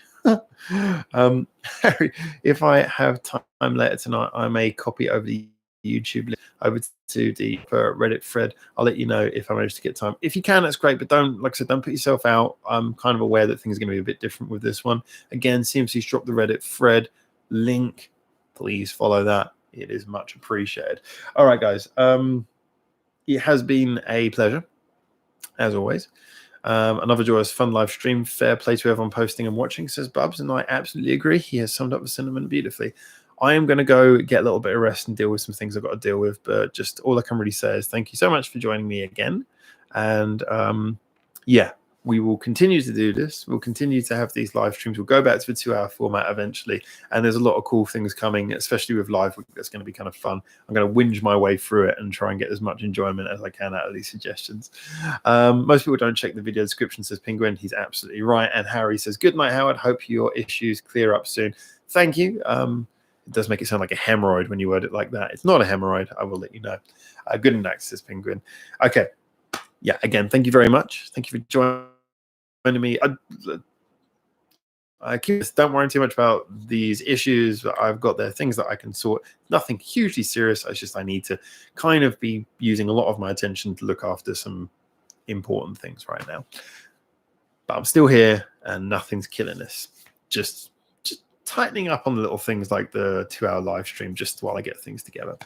Harry, if I have time later tonight, I may copy over the YouTube link over to the Reddit thread. I'll let you know if I manage to get time. If you can, that's great, but don't, like I said, don't put yourself out. I'm kind of aware that things are going to be a bit different with this one. Again, CMC's dropped the Reddit thread link. Please follow that. It is much appreciated. All right, guys. It has been a pleasure, as always. Another joyous, fun live stream. Fair play to everyone posting and watching, says Bubs, and I absolutely agree. He has summed up the sentiment beautifully. I am going to go get a little bit of rest and deal with some things I've got to deal with, but just all I can really say is thank you so much for joining me again. And yeah, we will continue to do this. We'll continue to have these live streams. We'll go back to the 2 hour format eventually. And there's a lot of cool things coming, especially with Live Week. That's going to be kind of fun. I'm going to whinge my way through it and try and get as much enjoyment as I can out of these suggestions. Most people don't check the video description, says Penguin. He's absolutely right. And Harry says, good night, Howard. Hope your issues clear up soon. Thank you. It does make it sound like a hemorrhoid when you word it like that. It's not a hemorrhoid. I will let you know. Good night, says Penguin. Okay. Yeah, again, thank you very much. Thank you for joining me. I don't worry too much about these issues that I've got. There things that I can sort. Nothing hugely serious. It's just I need to kind of be using a lot of my attention to look after some important things right now. But I'm still here and nothing's killing us. Just tightening up on the little things like the 2 hour live stream just while I get things together.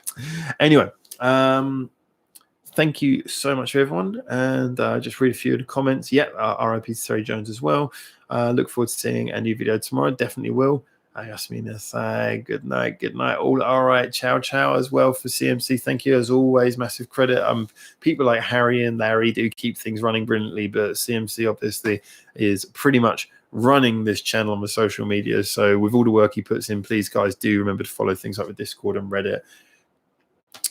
Anyway, thank you so much for everyone. And just read a few of the comments. Yeah, RIP to Terry Jones as well. Look forward to seeing a new video tomorrow. Definitely will. Yasmina say good night. All right. Ciao as well for CMC. Thank you as always. Massive credit. People like Harry and Larry do keep things running brilliantly, but CMC obviously is pretty much running this channel on the social media. So with all the work he puts in, please guys do remember to follow things like the Discord and Reddit.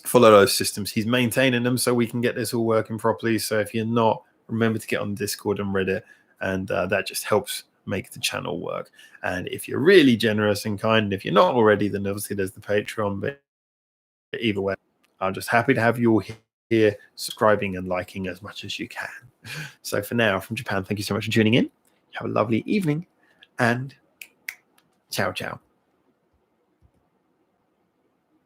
Follow those systems. He's maintaining them so we can get this all working properly. So if you're not, remember to get on Discord and Reddit, and that just helps make the channel work. And if you're really generous and kind, if you're not already, then obviously there's the Patreon. But either way, I'm just happy to have you all here. here, subscribing and liking as much as you can. So for now, from Japan, thank you so much for tuning in. Have a lovely evening, and ciao, ciao.